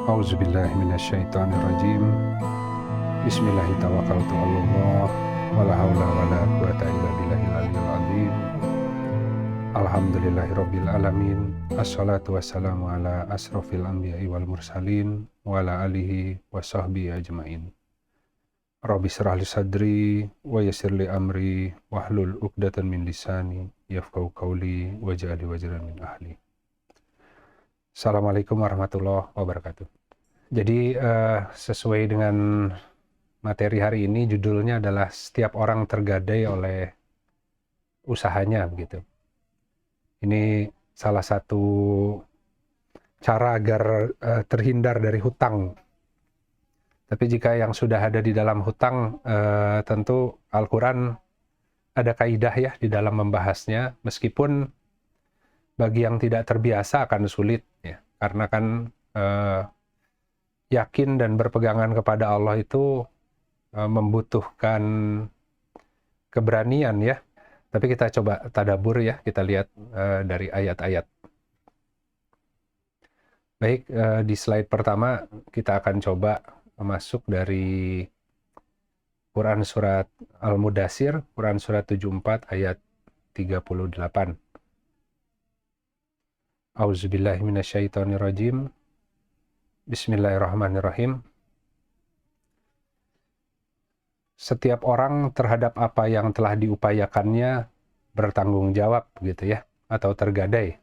A'udzubillahi minasyaitonirrajim. Bismillahirrahmanirrahim. Wala haula wala quwata illa billahil aliyyil azim. Alhamdulillahirabbil alamin. Assalatu wassalamu ala asrofil anbiya'i wal mursalin wa ala alihi wa sahbihi ajmain. Rabbi shrah li sadri wa yassir li amri wahlul 'uqdatam min lisani yafqahu qawli waj'alni wazran min ahli. Assalamualaikum warahmatullahi wabarakatuh. Jadi sesuai dengan materi hari ini, judulnya adalah setiap orang tergadai oleh usahanya begitu. Ini salah satu cara agar terhindar dari hutang. Tapi jika yang sudah ada di dalam hutang, tentu Al-Quran ada kaidah ya di dalam membahasnya, meskipun bagi yang tidak terbiasa akan sulit ya, karena kan yakin dan berpegangan kepada Allah itu membutuhkan keberanian ya. Tapi kita coba tadabur ya, kita lihat dari ayat-ayat. Baik, di slide pertama kita akan coba masuk dari Quran surat Al-Mudaththir, Quran surat 74 ayat 38. A'udzubillahi minasyaitonirrajim. Bismillahirrahmanirrahim. Setiap orang terhadap apa yang telah diupayakannya bertanggung jawab gitu ya, atau tergadai.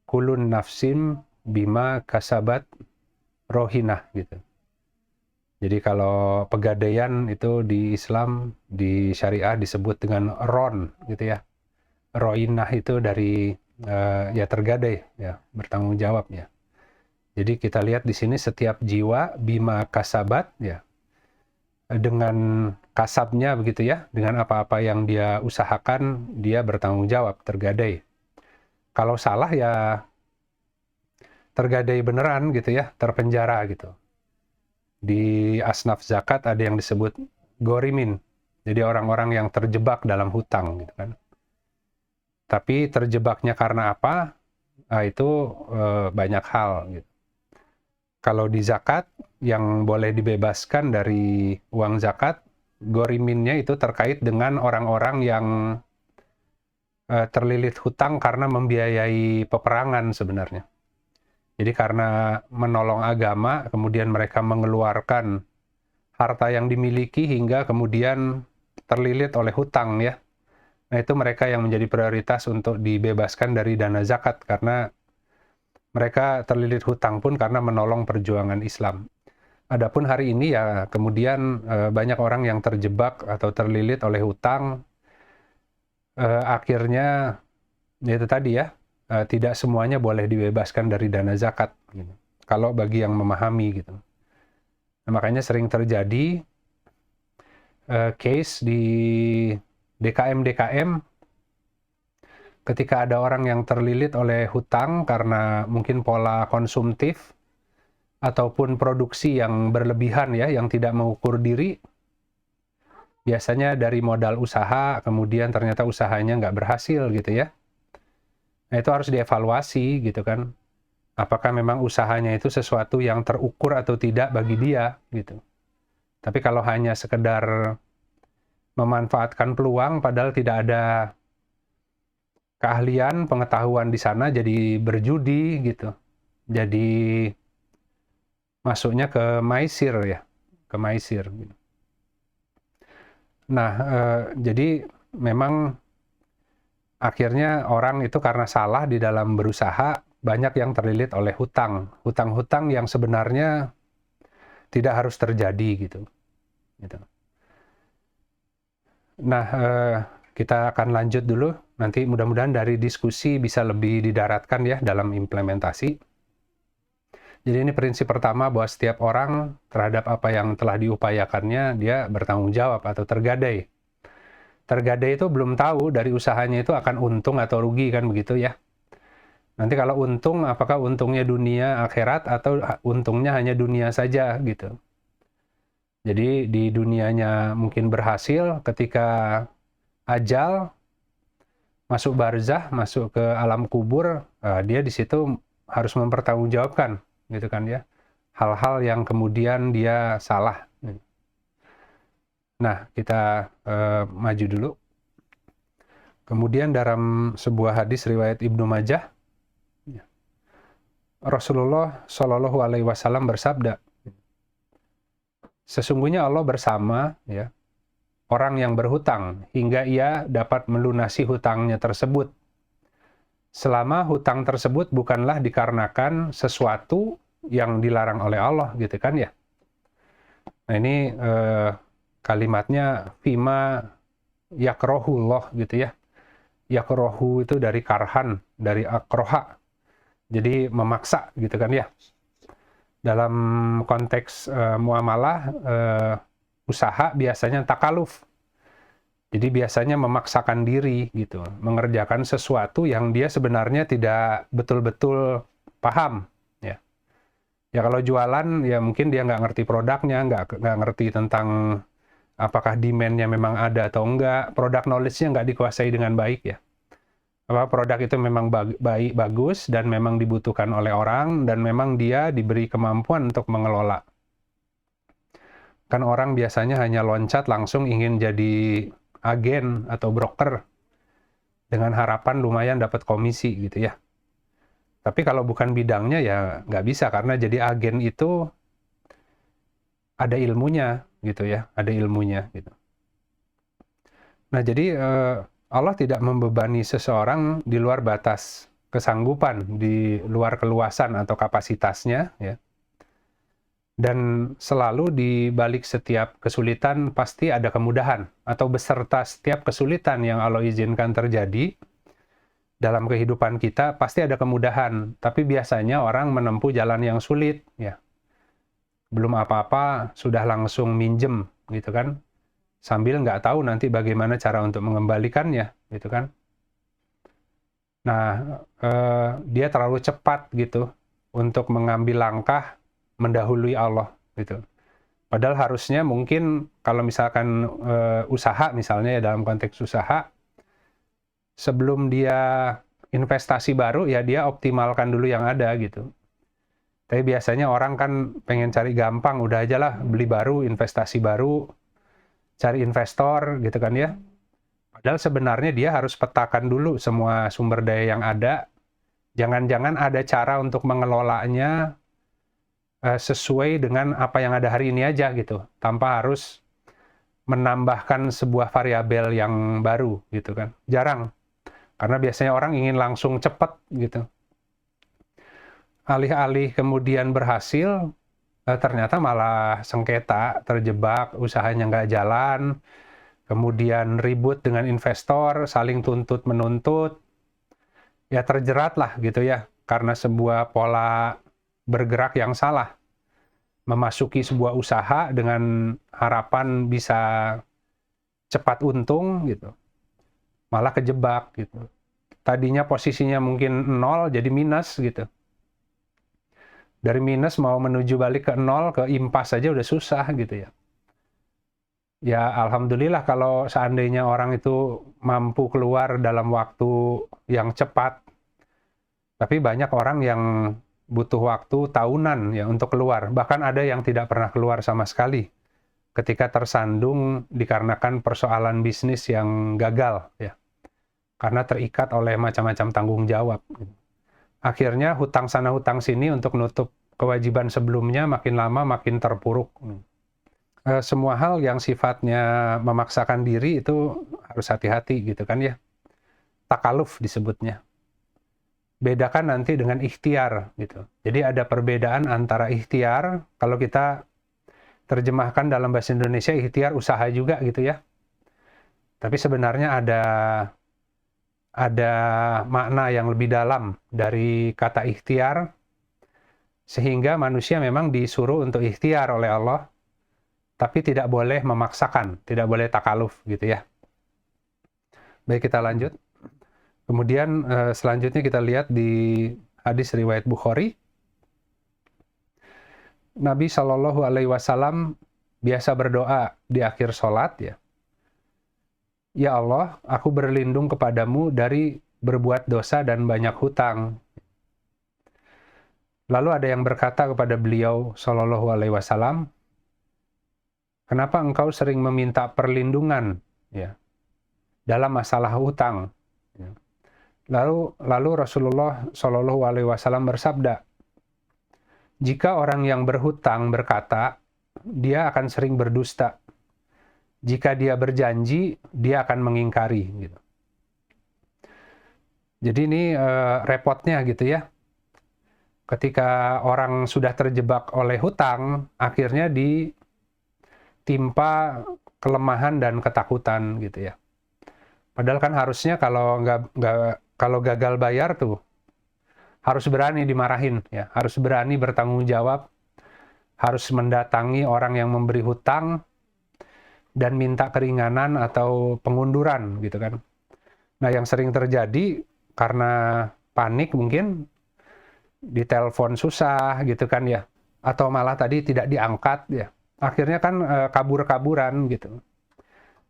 Kulun nafsim bima kasabat rohinah gitu. Jadi kalau pegadaian itu di Islam, di syariah disebut dengan ron gitu ya. Rohinah itu dari ya tergadai ya, bertanggung jawab ya. Jadi kita lihat di sini setiap jiwa bima kasabat ya, dengan kasabnya begitu ya, dengan apa-apa yang dia usahakan dia bertanggung jawab, tergadai. Kalau salah ya tergadai beneran gitu ya, terpenjara gitu. Di asnaf zakat ada yang disebut gorimin, jadi orang-orang yang terjebak dalam hutang gitu kan. Tapi terjebaknya karena apa? Nah, itu banyak hal gitu. Kalau di zakat, yang boleh dibebaskan dari uang zakat, goriminnya itu terkait dengan orang-orang yang terlilit hutang karena membiayai peperangan sebenarnya. Jadi karena menolong agama, kemudian mereka mengeluarkan harta yang dimiliki hingga kemudian terlilit oleh hutang ya. Nah itu mereka yang menjadi prioritas untuk dibebaskan dari dana zakat, karena mereka terlilit hutang pun karena menolong perjuangan Islam. Adapun hari ini ya kemudian banyak orang yang terjebak atau terlilit oleh hutang, akhirnya itu tadi ya, tidak semuanya boleh dibebaskan dari dana zakat gitu. Kalau bagi yang memahami gitu. Nah, makanya sering terjadi case di DKM ketika ada orang yang terlilit oleh hutang karena mungkin pola konsumtif ataupun produksi yang berlebihan ya, yang tidak mengukur diri. Biasanya dari modal usaha, kemudian ternyata usahanya nggak berhasil gitu ya. Nah itu harus dievaluasi gitu kan. Apakah memang usahanya itu sesuatu yang terukur atau tidak bagi dia gitu. Tapi kalau hanya sekedar memanfaatkan peluang padahal tidak ada keahlian, pengetahuan di sana, jadi berjudi gitu. Jadi masuknya ke maisir ya, ke maisir. Nah, jadi memang akhirnya orang itu karena salah di dalam berusaha, banyak yang terlilit oleh hutang. Hutang-hutang yang sebenarnya tidak harus terjadi gitu. Nah, kita akan lanjut dulu. Nanti mudah-mudahan dari diskusi bisa lebih didaratkan ya dalam implementasi. Jadi ini prinsip pertama, bahwa setiap orang terhadap apa yang telah diupayakannya, dia bertanggung jawab atau tergadai. Tergadai itu belum tahu dari usahanya itu akan untung atau rugi kan begitu ya. Nanti kalau untung, apakah untungnya dunia akhirat atau untungnya hanya dunia saja gitu. Jadi di dunianya mungkin berhasil, ketika ajal, masuk barzah, masuk ke alam kubur, dia di situ harus mempertanggungjawabkan gitu kan ya. Hal-hal yang kemudian dia salah. Nah, kita maju dulu. Kemudian dalam sebuah hadis riwayat Ibnu Majah, Rasulullah Shallallahu Alaihi Wasallam bersabda, sesungguhnya Allah bersama ya orang yang berhutang hingga ia dapat melunasi hutangnya tersebut, selama hutang tersebut bukanlah dikarenakan sesuatu yang dilarang oleh Allah, gitu kan ya. Nah ini kalimatnya fima yakrohullah gitu ya. Yakrohu itu dari karhan, dari akroha. Jadi memaksa gitu kan ya. Dalam konteks muamalah, usaha biasanya takaluf. Jadi biasanya memaksakan diri gitu, mengerjakan sesuatu yang dia sebenarnya tidak betul-betul paham. Ya kalau jualan ya mungkin dia nggak ngerti produknya, nggak ngerti tentang apakah demand-nya memang ada atau enggak, produk knowledge-nya nggak dikuasai dengan baik ya. Apa produk itu memang baik, bagus, dan memang dibutuhkan oleh orang, dan memang dia diberi kemampuan untuk mengelola. Kan orang biasanya hanya loncat langsung ingin jadi agen atau broker, dengan harapan lumayan dapat komisi gitu ya. Tapi kalau bukan bidangnya ya nggak bisa, karena jadi agen itu ada ilmunya gitu ya, ada ilmunya gitu. Nah jadi Allah tidak membebani seseorang di luar batas kesanggupan, di luar keluasan atau kapasitasnya ya. Dan selalu di balik setiap kesulitan pasti ada kemudahan, atau beserta setiap kesulitan yang Allah izinkan terjadi dalam kehidupan kita pasti ada kemudahan, tapi biasanya orang menempuh jalan yang sulit ya. Belum apa-apa sudah langsung minjem gitu kan, sambil nggak tahu nanti bagaimana cara untuk mengembalikannya gitu kan. Nah dia terlalu cepat gitu untuk mengambil langkah mendahului Allah gitu. Padahal harusnya mungkin kalau misalkan usaha misalnya ya, dalam konteks usaha, sebelum dia investasi baru ya dia optimalkan dulu yang ada gitu. Tapi biasanya orang kan pengen cari gampang, udah aja lah beli baru, investasi baru, cari investor gitu kan ya. Padahal sebenarnya dia harus petakan dulu semua sumber daya yang ada. Jangan-jangan ada cara untuk mengelolanya sesuai dengan apa yang ada hari ini aja gitu, tanpa harus menambahkan sebuah variabel yang baru gitu kan. Jarang. Karena biasanya orang ingin langsung cepat gitu. Alih-alih kemudian berhasil, ternyata malah sengketa, terjebak, usahanya nggak jalan, kemudian ribut dengan investor, saling tuntut-menuntut, ya terjerat lah gitu ya, karena sebuah pola bergerak yang salah. Memasuki sebuah usaha dengan harapan bisa cepat untung gitu, malah kejebak gitu. Tadinya posisinya mungkin 0 jadi minus gitu. Dari minus mau menuju balik ke 0 ke impas saja udah susah gitu ya. Ya alhamdulillah kalau seandainya orang itu mampu keluar dalam waktu yang cepat. Tapi banyak orang yang butuh waktu tahunan ya untuk keluar. Bahkan ada yang tidak pernah keluar sama sekali ketika tersandung dikarenakan persoalan bisnis yang gagal ya. Karena terikat oleh macam-macam tanggung jawab. Akhirnya hutang sana hutang sini untuk nutup kewajiban sebelumnya, makin lama makin terpuruk. Semua hal yang sifatnya memaksakan diri itu harus hati-hati gitu kan ya. Takaluf disebutnya. Bedakan nanti dengan ikhtiar gitu. Jadi ada perbedaan antara ikhtiar, kalau kita terjemahkan dalam bahasa Indonesia ikhtiar usaha juga gitu ya. Tapi sebenarnya ada makna yang lebih dalam dari kata ikhtiar, sehingga manusia memang disuruh untuk ikhtiar oleh Allah, tapi tidak boleh memaksakan, tidak boleh takaluf gitu ya. Baik, kita lanjut. Kemudian selanjutnya kita lihat di hadis riwayat Bukhari. Nabi Shallallahu Alaihi Wasallam biasa berdoa di akhir sholat ya. Ya Allah, aku berlindung kepadamu dari berbuat dosa dan banyak hutang. Lalu ada yang berkata kepada beliau Shallallahu Alaihi Wasallam, kenapa engkau sering meminta perlindungan ya dalam masalah hutang? Ya. Lalu Rasulullah Shallallahu Alaihi Wasallam bersabda, jika orang yang berhutang berkata, dia akan sering berdusta. Jika dia berjanji, dia akan mengingkari. Gitu. Jadi ini repotnya gitu ya. Ketika orang sudah terjebak oleh hutang, akhirnya ditimpa kelemahan dan ketakutan gitu ya. Padahal kan harusnya kalau gagal bayar tuh harus berani dimarahin ya, harus berani bertanggung jawab, harus mendatangi orang yang memberi hutang dan minta keringanan atau pengunduran gitu kan. Nah, yang sering terjadi karena panik mungkin ditelepon susah gitu kan ya, atau malah tadi tidak diangkat ya. Akhirnya kan kabur-kaburan gitu.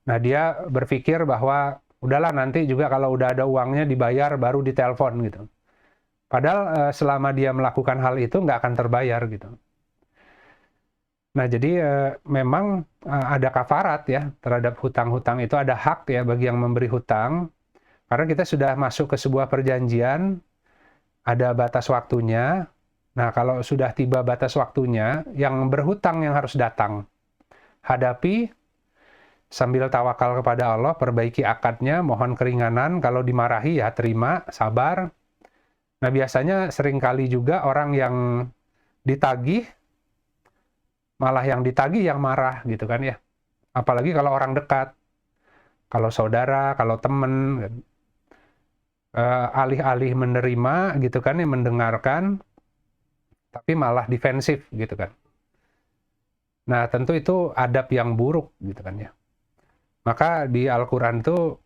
Nah, dia berpikir bahwa udahlah nanti juga kalau udah ada uangnya dibayar baru ditelepon gitu. Padahal selama dia melakukan hal itu nggak akan terbayar gitu. Nah, jadi memang ada kafarat ya terhadap hutang-hutang itu, ada hak ya bagi yang memberi hutang. Karena kita sudah masuk ke sebuah perjanjian, ada batas waktunya. Nah, kalau sudah tiba batas waktunya, yang berhutang yang harus datang. Hadapi sambil tawakal kepada Allah, perbaiki akadnya, mohon keringanan, kalau dimarahi ya terima, sabar. Nah, biasanya seringkali juga orang yang ditagih, malah yang ditagih yang marah gitu kan ya. Apalagi kalau orang dekat, kalau saudara, kalau teman, alih-alih menerima gitu kan ya, mendengarkan, tapi malah defensif gitu kan. Nah, tentu itu adab yang buruk gitu kan ya. Maka di Al-Quran itu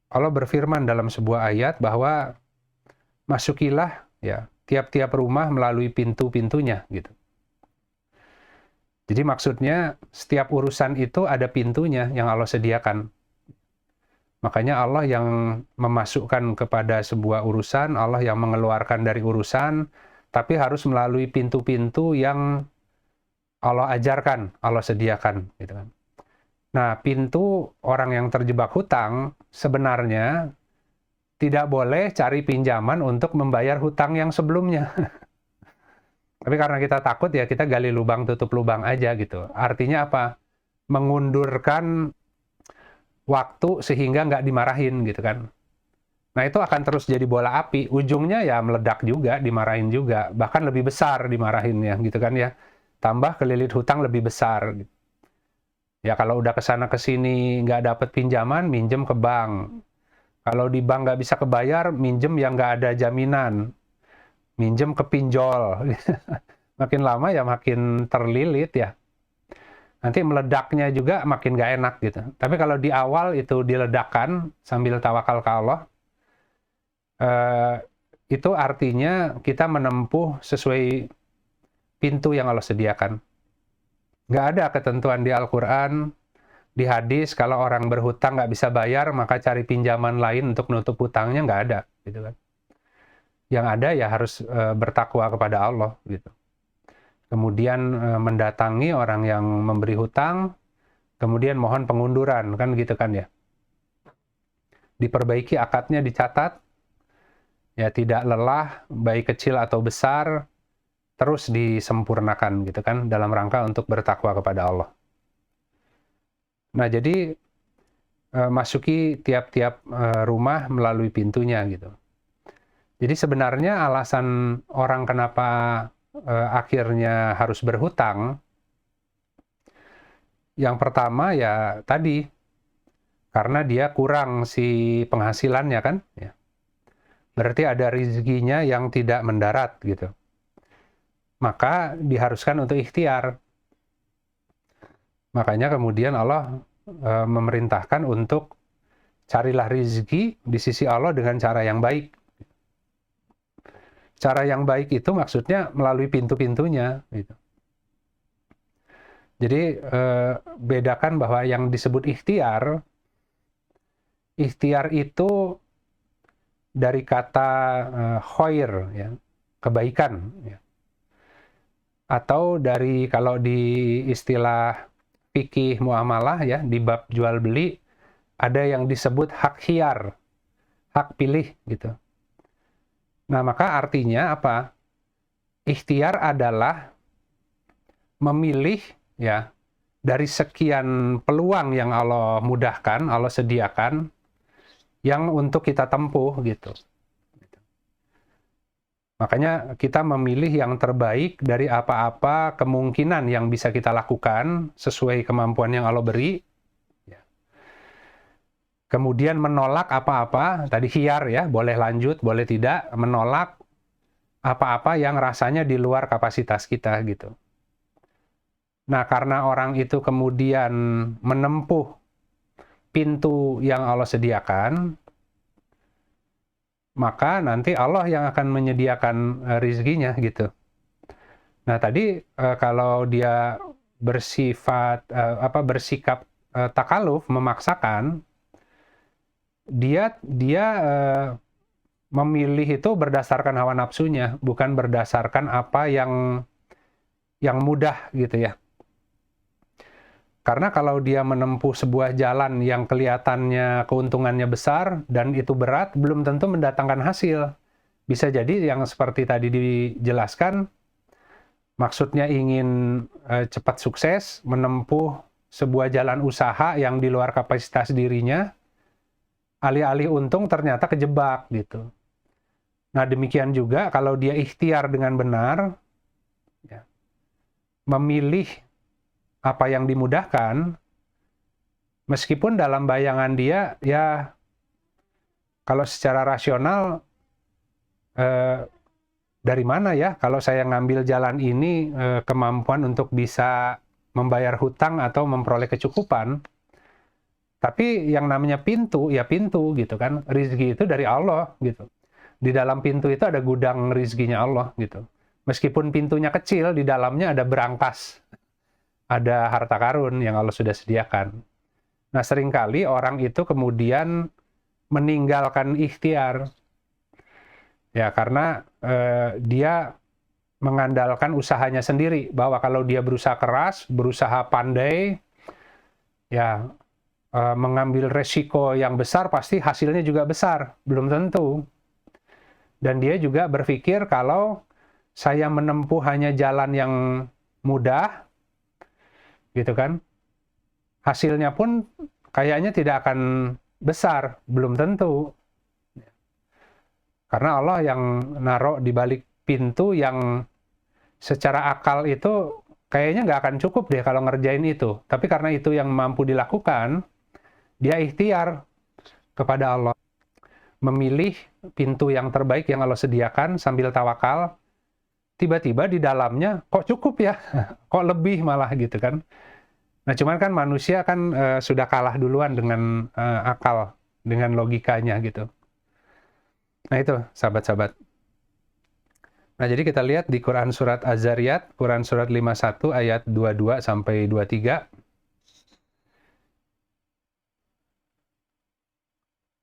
Allah berfirman dalam sebuah ayat bahwa masukilah ya tiap-tiap rumah melalui pintu-pintunya gitu. Jadi maksudnya setiap urusan itu ada pintunya yang Allah sediakan. Makanya Allah yang memasukkan kepada sebuah urusan, Allah yang mengeluarkan dari urusan, tapi harus melalui pintu-pintu yang Allah ajarkan, Allah sediakan gitu kan. Nah, pintu orang yang terjebak hutang sebenarnya tidak boleh cari pinjaman untuk membayar hutang yang sebelumnya. Tapi karena kita takut ya kita gali lubang tutup lubang aja gitu. Artinya apa? Mengundurkan waktu sehingga nggak dimarahin gitu kan. Nah, itu akan terus jadi bola api. Ujungnya ya meledak juga, dimarahin juga. Bahkan lebih besar dimarahinnya gitu kan ya. Tambah kelilit hutang lebih besar. Ya kalau udah kesana kesini nggak dapet pinjaman, minjem ke bank. Kalau di bank nggak bisa kebayar, minjem yang nggak ada jaminan. Minjem ke pinjol. Makin lama ya makin terlilit ya. Nanti meledaknya juga makin nggak enak gitu. Tapi kalau di awal itu diledakkan sambil tawakal ke Allah, itu artinya kita menempuh sesuai pintu yang Allah sediakan. Nggak ada ketentuan di Al-Quran, di hadis, kalau orang berhutang nggak bisa bayar, maka cari pinjaman lain untuk nutup hutangnya, nggak ada. Gitu kan. Yang ada ya harus bertakwa kepada Allah. Gitu. Kemudian mendatangi orang yang memberi hutang, kemudian mohon pengunduran, kan gitu kan ya. Diperbaiki akadnya, dicatat, ya tidak lelah, baik kecil atau besar, terus disempurnakan gitu kan dalam rangka untuk bertakwa kepada Allah. Nah, jadi masuki tiap-tiap rumah melalui pintunya gitu. Jadi sebenarnya alasan orang kenapa akhirnya harus berhutang, yang pertama ya tadi karena dia kurang si penghasilannya kan, ya. Berarti ada rezekinya yang tidak mendarat gitu. Maka diharuskan untuk ikhtiar. Makanya kemudian Allah memerintahkan untuk carilah rezeki di sisi Allah dengan cara yang baik. Cara yang baik itu maksudnya melalui pintu-pintunya. Gitu. Jadi bedakan bahwa yang disebut ikhtiar itu dari kata khair, ya, kebaikan, ya. Atau dari kalau di istilah fikih muamalah, ya, di bab jual beli ada yang disebut hak khiyar, hak pilih gitu. Nah, maka artinya apa? Ikhtiar adalah memilih, ya, dari sekian peluang yang Allah mudahkan, Allah sediakan, yang untuk kita tempuh gitu. Makanya kita memilih yang terbaik dari apa-apa kemungkinan yang bisa kita lakukan sesuai kemampuan yang Allah beri. Kemudian menolak apa-apa, tadi khiyar, ya, boleh lanjut, boleh tidak, menolak apa-apa yang rasanya di luar kapasitas kita gitu. Nah, karena orang itu kemudian menempuh pintu yang Allah sediakan, maka nanti Allah yang akan menyediakan rizkinya gitu. Nah, tadi kalau dia bersikap takaluf, memaksakan, dia memilih itu berdasarkan hawa nafsunya, bukan berdasarkan apa yang mudah gitu ya. Karena kalau dia menempuh sebuah jalan yang kelihatannya keuntungannya besar dan itu berat, belum tentu mendatangkan hasil. Bisa jadi yang seperti tadi dijelaskan, maksudnya ingin cepat sukses, menempuh sebuah jalan usaha yang di luar kapasitas dirinya, alih-alih untung ternyata kejebak gitu. Nah, demikian juga kalau dia ikhtiar dengan benar, ya, memilih apa yang dimudahkan, meskipun dalam bayangan dia, ya, kalau secara rasional, dari mana ya kalau saya ngambil jalan ini kemampuan untuk bisa membayar hutang atau memperoleh kecukupan. Tapi yang namanya pintu, ya pintu gitu kan. Rizki itu dari Allah gitu. Di dalam pintu itu ada gudang rizkinya Allah gitu. Meskipun pintunya kecil, di dalamnya ada berangkas. Ada harta karun yang Allah sudah sediakan. Nah, seringkali orang itu kemudian meninggalkan ikhtiar. Ya, karena dia mengandalkan usahanya sendiri. Bahwa kalau dia berusaha keras, berusaha pandai, ya, mengambil resiko yang besar, pasti hasilnya juga besar. Belum tentu. Dan dia juga berpikir kalau saya menempuh hanya jalan yang mudah, gitu kan, hasilnya pun kayaknya tidak akan besar, belum tentu. Karena Allah yang naruh di balik pintu yang secara akal itu kayaknya nggak akan cukup deh kalau ngerjain itu. Tapi karena itu yang mampu dilakukan, dia ikhtiar kepada Allah. Memilih pintu yang terbaik yang Allah sediakan sambil tawakal, tiba-tiba di dalamnya kok cukup ya, kok lebih malah gitu kan. Nah, cuman kan manusia kan sudah kalah duluan dengan akal, dengan logikanya gitu. Nah, itu sahabat-sahabat. Nah, jadi kita lihat di Quran Surat Az-Zariyat, Quran Surat 51 ayat 22 sampai 23.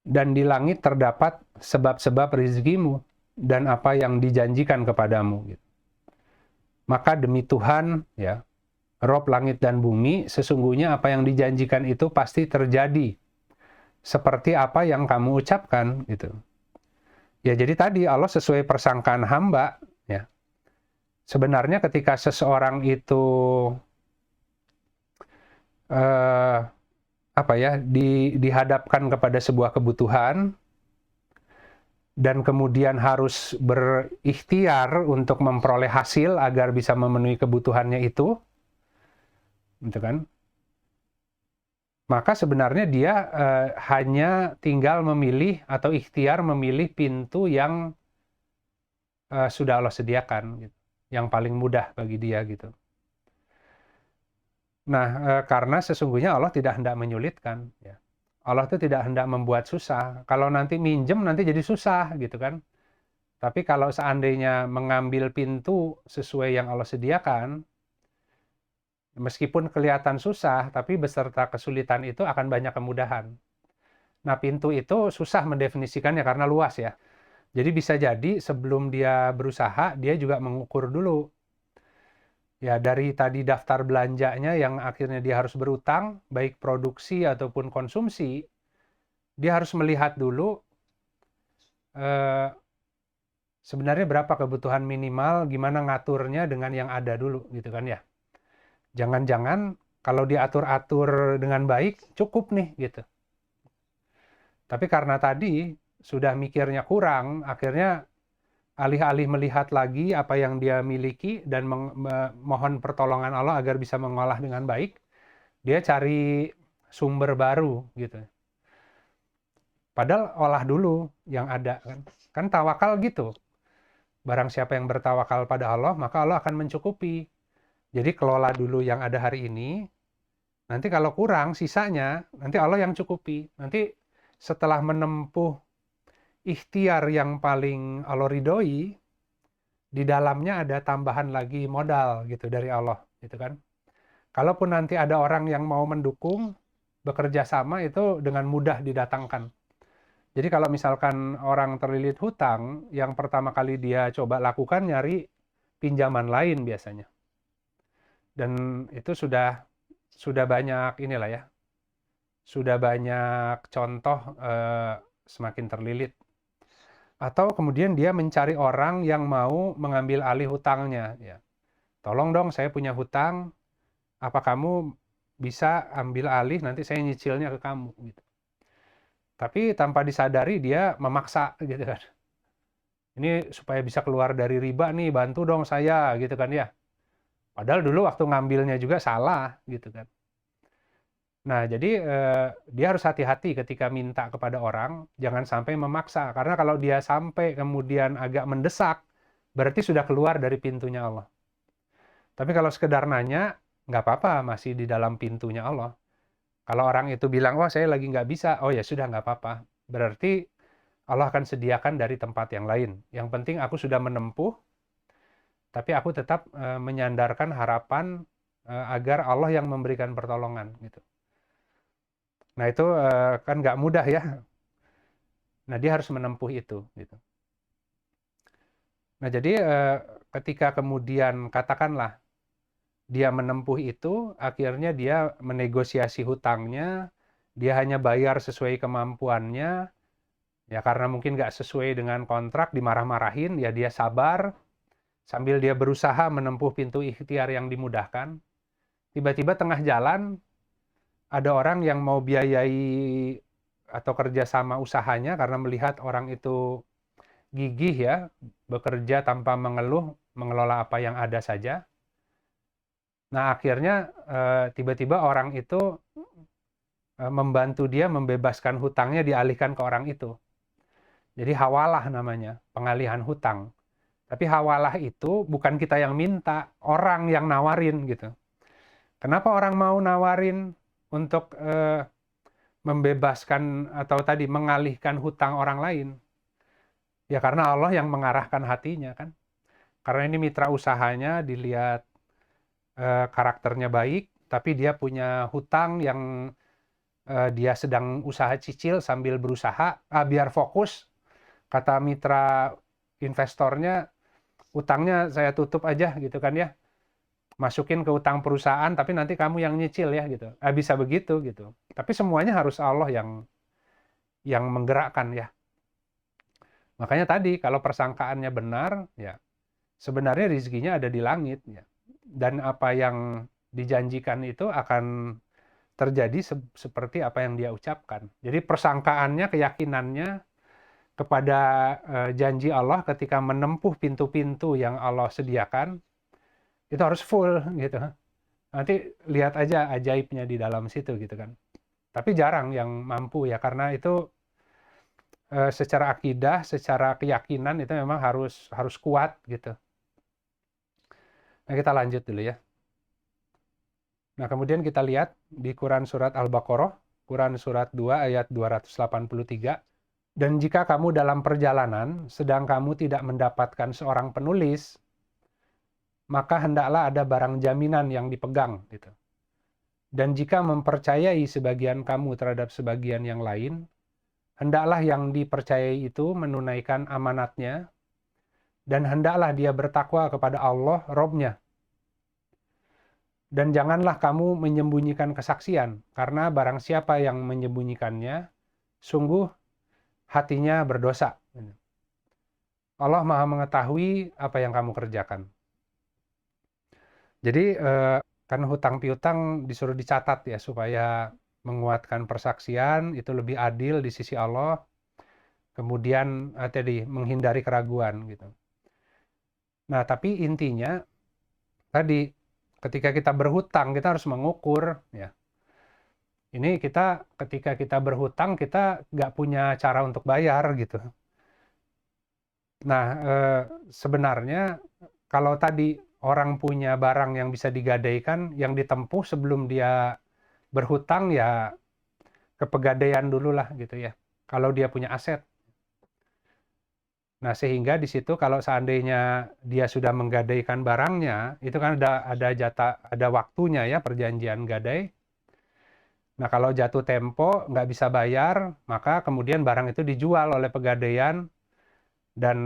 Dan di langit terdapat sebab-sebab rizkimu dan apa yang dijanjikan kepadamu. Maka demi Tuhan, ya, Rob langit dan bumi, sesungguhnya apa yang dijanjikan itu pasti terjadi seperti apa yang kamu ucapkan gitu. Ya, jadi tadi Allah sesuai persangkaan hamba, ya. Sebenarnya ketika seseorang itu dihadapkan kepada sebuah kebutuhan dan kemudian harus berikhtiar untuk memperoleh hasil agar bisa memenuhi kebutuhannya itu, gitu kan? Maka sebenarnya dia hanya tinggal memilih atau ikhtiar memilih pintu yang sudah Allah sediakan, gitu, yang paling mudah bagi dia gitu. Nah, karena sesungguhnya Allah tidak hendak menyulitkan, ya. Allah itu tidak hendak membuat susah. Kalau nanti minjem nanti jadi susah gitu kan. Tapi kalau seandainya mengambil pintu sesuai yang Allah sediakan, meskipun kelihatan susah, tapi beserta kesulitan itu akan banyak kemudahan. Nah, pintu itu susah mendefinisikannya karena luas ya. Jadi bisa jadi sebelum dia berusaha, dia juga mengukur dulu. Ya, dari tadi daftar belanjanya yang akhirnya dia harus berutang, baik produksi ataupun konsumsi, dia harus melihat dulu eh, sebenarnya berapa kebutuhan minimal, gimana ngaturnya dengan yang ada dulu, gitu kan ya. Jangan-jangan kalau diatur-atur dengan baik, cukup nih, gitu. Tapi karena tadi sudah mikirnya kurang, akhirnya alih-alih melihat lagi apa yang dia miliki dan mohon pertolongan Allah agar bisa mengolah dengan baik, dia cari sumber baru gitu. Padahal olah dulu yang ada kan. Kan tawakal gitu. Barang siapa yang bertawakal pada Allah, maka Allah akan mencukupi. Jadi kelola dulu yang ada hari ini, nanti kalau kurang sisanya, nanti Allah yang cukupi. Nanti setelah menempuh ikhtiar yang paling Allah ridhoi, di dalamnya ada tambahan lagi modal gitu dari Allah, gitu kan. Kalaupun nanti ada orang yang mau mendukung, bekerja sama itu dengan mudah didatangkan. Jadi kalau misalkan orang terlilit hutang, yang pertama kali dia coba lakukan nyari pinjaman lain biasanya. Dan itu sudah banyak inilah ya, sudah banyak contoh semakin terlilit. Atau kemudian dia mencari orang yang mau mengambil alih hutangnya. Ya. Tolong dong, saya punya hutang, apa kamu bisa ambil alih, nanti saya nyicilnya ke kamu. Gitu. Tapi tanpa disadari dia memaksa gitu kan. Ini supaya bisa keluar dari riba nih, bantu dong saya gitu kan ya. Padahal dulu waktu ngambilnya juga salah gitu kan. Nah, jadi dia harus hati-hati ketika minta kepada orang, jangan sampai memaksa. Karena kalau dia sampai kemudian agak mendesak, berarti sudah keluar dari pintunya Allah. Tapi kalau sekedar nanya, nggak apa-apa, masih di dalam pintunya Allah. Kalau orang itu bilang, wah saya lagi nggak bisa, oh ya sudah nggak apa-apa. Berarti Allah akan sediakan dari tempat yang lain. Yang penting aku sudah menempuh, tapi aku tetap menyandarkan harapan agar Allah yang memberikan pertolongan. Gitu. Nah itu kan nggak mudah ya. Nah dia harus menempuh itu. Gitu. Nah jadi ketika kemudian katakanlah dia menempuh itu, akhirnya dia menegosiasi hutangnya, dia hanya bayar sesuai kemampuannya, ya karena mungkin nggak sesuai dengan kontrak, dimarah-marahin, ya dia sabar, sambil dia berusaha menempuh pintu ikhtiar yang dimudahkan. Tiba-tiba tengah jalan, ada orang yang mau biayai atau kerjasama usahanya karena melihat orang itu gigih ya, bekerja tanpa mengeluh, mengelola apa yang ada saja. Nah, akhirnya tiba-tiba orang itu membantu dia membebaskan hutangnya dialihkan ke orang itu. Jadi hawalah namanya, pengalihan hutang. Tapi hawalah itu bukan kita yang minta, orang yang nawarin gitu. Kenapa orang mau nawarin untuk membebaskan atau tadi mengalihkan hutang orang lain? Ya karena Allah yang mengarahkan hatinya kan. Karena ini mitra usahanya dilihat karakternya baik, tapi dia punya hutang yang dia sedang usaha cicil sambil berusaha, biar fokus, kata mitra investornya, utangnya saya tutup aja gitu kan ya, masukin ke utang perusahaan, tapi nanti kamu yang nyicil ya gitu. Bisa begitu gitu. Tapi semuanya harus Allah yang menggerakkan ya. Makanya tadi kalau persangkaannya benar, ya sebenarnya rezekinya ada di langit ya. Dan apa yang dijanjikan itu akan terjadi seperti apa yang dia ucapkan. Jadi persangkaannya, keyakinannya kepada janji Allah ketika menempuh pintu-pintu yang Allah sediakan, itu harus full gitu. Nanti lihat aja ajaibnya di dalam situ gitu kan. Tapi jarang yang mampu ya, karena itu secara akidah, secara keyakinan itu memang harus kuat gitu. Nah, kita lanjut dulu ya. Nah, kemudian kita lihat di Quran Surat Al-Baqarah, Quran Surat 2 ayat 283. Dan jika kamu dalam perjalanan, sedang kamu tidak mendapatkan seorang penulis, maka hendaklah ada barang jaminan yang dipegang. Gitu. Dan jika mempercayai sebagian kamu terhadap sebagian yang lain, hendaklah yang dipercayai itu menunaikan amanatnya, dan hendaklah dia bertakwa kepada Allah, Robnya. Dan janganlah kamu menyembunyikan kesaksian, karena barang siapa yang menyembunyikannya, sungguh hatinya berdosa. Allah Maha mengetahui apa yang kamu kerjakan. Jadi kan hutang piutang disuruh dicatat ya, supaya menguatkan persaksian, itu lebih adil di sisi Allah. Kemudian tadi menghindari keraguan gitu. Nah, tapi intinya tadi ketika kita berhutang kita harus mengukur ya. Ini kita ketika kita berhutang kita nggak punya cara untuk bayar gitu. Nah, sebenarnya kalau tadi orang punya barang yang bisa digadaikan, yang ditempuh sebelum dia berhutang ya ke pegadaian dulu lah gitu ya. Kalau dia punya aset. Nah, sehingga di situ kalau seandainya dia sudah menggadaikan barangnya, itu kan ada waktunya ya, perjanjian gadai. Nah, kalau jatuh tempo nggak bisa bayar, maka kemudian barang itu dijual oleh pegadaian dan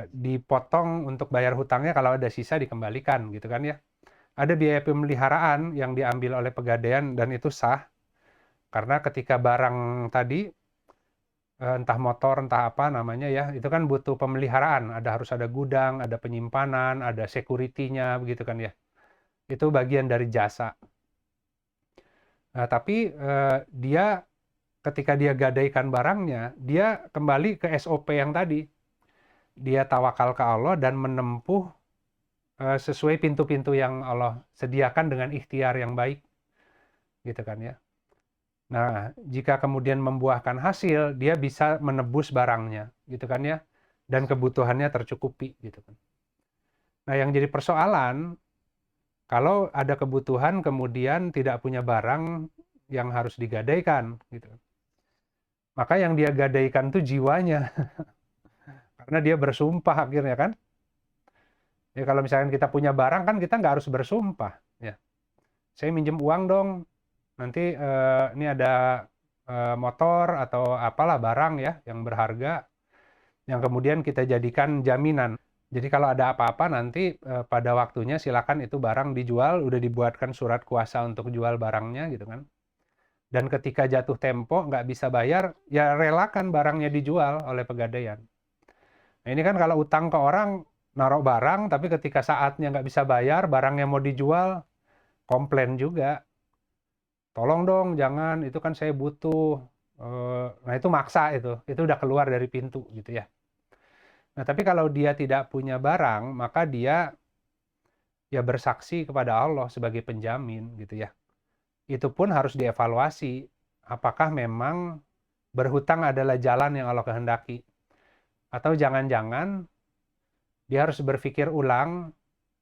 dipotong untuk bayar hutangnya, kalau ada sisa dikembalikan gitu kan ya. Ada biaya pemeliharaan yang diambil oleh pegadaian dan itu sah, karena ketika barang tadi entah motor, entah apa namanya ya, itu kan butuh pemeliharaan. Harus ada gudang, ada penyimpanan, ada security-nya, begitu kan ya. Itu bagian dari jasa. Nah, tapi dia ketika dia gadaikan barangnya, dia kembali ke SOP yang tadi. Dia tawakal ke Allah dan menempuh sesuai pintu-pintu yang Allah sediakan dengan ikhtiar yang baik. Gitu kan ya. Nah, jika kemudian membuahkan hasil, dia bisa menebus barangnya, gitu kan ya, dan kebutuhannya tercukupi, gitu kan. Nah, yang jadi persoalan, kalau ada kebutuhan kemudian tidak punya barang yang harus digadaikan, gitu. Maka yang dia gadaikan itu jiwanya, karena dia bersumpah akhirnya kan. Ya kalau misalkan kita punya barang kan kita nggak harus bersumpah, ya. Saya minjem uang dong, nanti ini ada motor atau apalah barang ya yang berharga yang kemudian kita jadikan jaminan. Jadi kalau ada apa-apa nanti pada waktunya silakan itu barang dijual, udah dibuatkan surat kuasa untuk jual barangnya gitu kan. Dan ketika jatuh tempo nggak bisa bayar, ya relakan barangnya dijual oleh pegadaian. Nah ini kan kalau utang ke orang, naruh barang, tapi ketika saatnya nggak bisa bayar, barangnya mau dijual, komplain juga. Tolong dong, jangan, itu kan saya butuh. Nah itu maksa itu udah keluar dari pintu gitu ya. Nah tapi kalau dia tidak punya barang, maka dia ya bersaksi kepada Allah sebagai penjamin gitu ya. Itu pun harus dievaluasi, apakah memang berhutang adalah jalan yang Allah kehendaki. Atau jangan-jangan dia harus berpikir ulang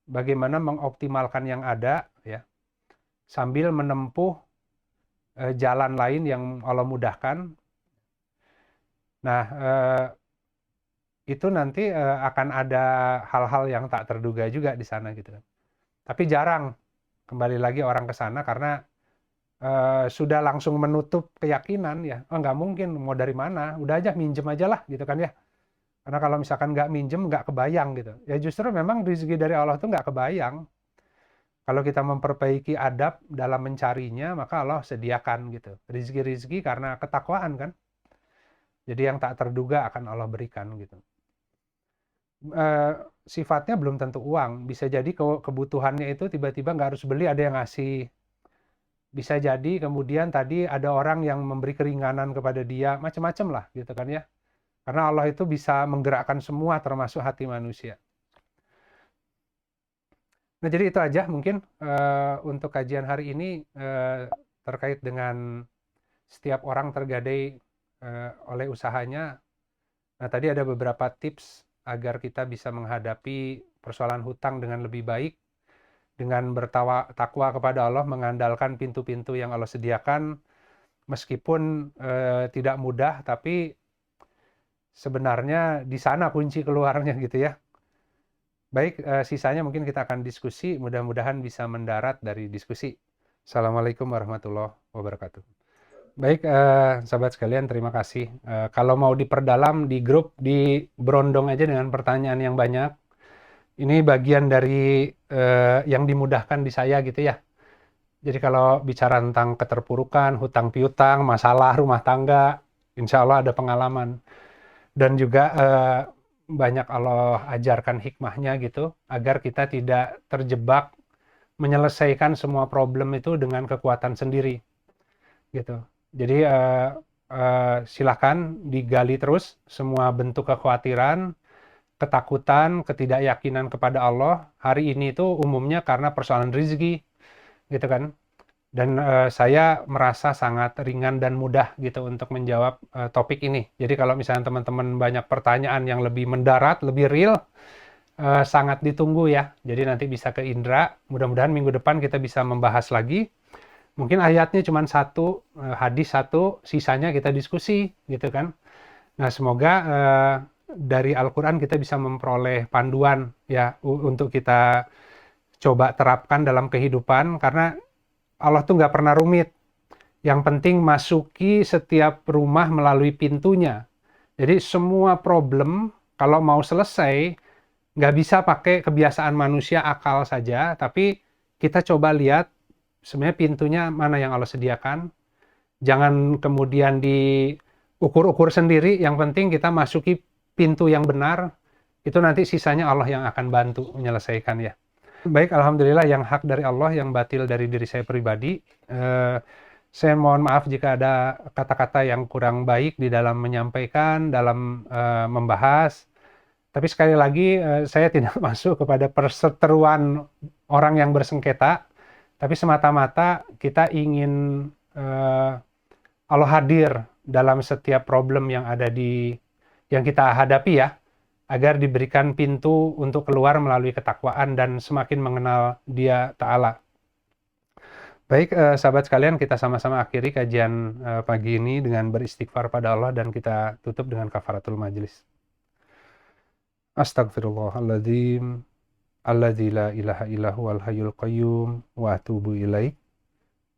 bagaimana mengoptimalkan yang ada ya, sambil menempuh jalan lain yang Allah mudahkan. Nah, itu nanti akan ada hal-hal yang tak terduga juga di sana gitu kan. Tapi jarang kembali lagi orang ke sana karena sudah langsung menutup keyakinan ya. Oh, nggak mungkin, mau dari mana? Udah aja minjem aja lah gitu kan ya. Karena kalau misalkan nggak minjem nggak kebayang gitu. Ya justru memang rezeki dari Allah tuh nggak kebayang. Kalau kita memperbaiki adab dalam mencarinya, maka Allah sediakan gitu. Rezeki-rezeki karena ketakwaan kan. Jadi yang tak terduga akan Allah berikan gitu. Sifatnya belum tentu uang. Bisa jadi kebutuhannya itu tiba-tiba nggak harus beli, ada yang ngasih. Bisa jadi kemudian tadi ada orang yang memberi keringanan kepada dia, macam-macam lah gitu kan ya. Karena Allah itu bisa menggerakkan semua termasuk hati manusia. Nah, jadi itu aja mungkin untuk kajian hari ini terkait dengan setiap orang tergadai oleh usahanya. Nah, tadi ada beberapa tips agar kita bisa menghadapi persoalan hutang dengan lebih baik, dengan bertakwa kepada Allah, mengandalkan pintu-pintu yang Allah sediakan, meskipun tidak mudah, tapi sebenarnya di sana kunci keluarnya gitu ya. Baik, sisanya mungkin kita akan diskusi, mudah-mudahan bisa mendarat dari diskusi. Assalamualaikum warahmatullahi wabarakatuh. Baik, sahabat sekalian, terima kasih. Kalau mau diperdalam di grup, diberondong aja dengan pertanyaan yang banyak. Ini bagian dari yang dimudahkan di saya gitu ya. Jadi kalau bicara tentang keterpurukan, hutang piutang, masalah rumah tangga, insya Allah ada pengalaman. Dan juga banyak Allah ajarkan hikmahnya gitu, agar kita tidak terjebak menyelesaikan semua problem itu dengan kekuatan sendiri gitu. Jadi silakan digali terus semua bentuk kekhawatiran, ketakutan, ketidakyakinan kepada Allah. Hari ini itu umumnya karena persoalan rezeki, gitu kan. Dan saya merasa sangat ringan dan mudah gitu untuk menjawab topik ini. Jadi kalau misalnya teman-teman banyak pertanyaan yang lebih mendarat, lebih real, sangat ditunggu ya. Jadi nanti bisa ke Indra. Mudah-mudahan minggu depan kita bisa membahas lagi. Mungkin ayatnya cuma satu, hadis satu, sisanya kita diskusi gitu kan. Nah, semoga dari Al-Quran kita bisa memperoleh panduan ya untuk kita coba terapkan dalam kehidupan, karena Allah tuh nggak pernah rumit. Yang penting masuki setiap rumah melalui pintunya. Jadi semua problem kalau mau selesai nggak bisa pakai kebiasaan manusia akal saja, tapi kita coba lihat sebenarnya pintunya mana yang Allah sediakan. Jangan kemudian diukur-ukur sendiri, yang penting kita masuki pintu yang benar, itu nanti sisanya Allah yang akan bantu menyelesaikan ya. Baik, Alhamdulillah yang hak dari Allah, yang batil dari diri saya pribadi. Saya mohon maaf jika ada kata-kata yang kurang baik di dalam menyampaikan, dalam membahas. Tapi sekali lagi, saya tidak masuk kepada perseteruan orang yang bersengketa, tapi semata-mata kita ingin Allah hadir dalam setiap problem yang ada yang kita hadapi ya, agar diberikan pintu untuk keluar melalui ketakwaan dan semakin mengenal Dia Ta'ala. Baik, sahabat sekalian, kita sama-sama akhiri kajian pagi ini dengan beristighfar pada Allah, dan kita tutup dengan kafaratul majlis. Astagfirullahaladzim, alladzi la ilaha illahu wal hayyul qayyum, wa atubu ilaik.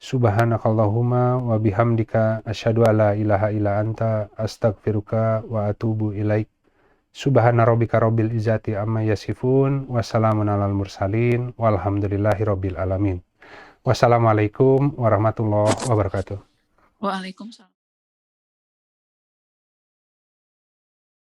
Subhanakallahumma wa bihamdika asyhadu alla ilaha illa anta astaghfiruka wa atubu ilaik. Subhana rabbika rabbil izzati amma yasifun, wassalamun alal mursalin, walhamdulillahi rabbil alamin. Wassalamualaikum warahmatullahi wabarakatuh. Waalaikumsalam.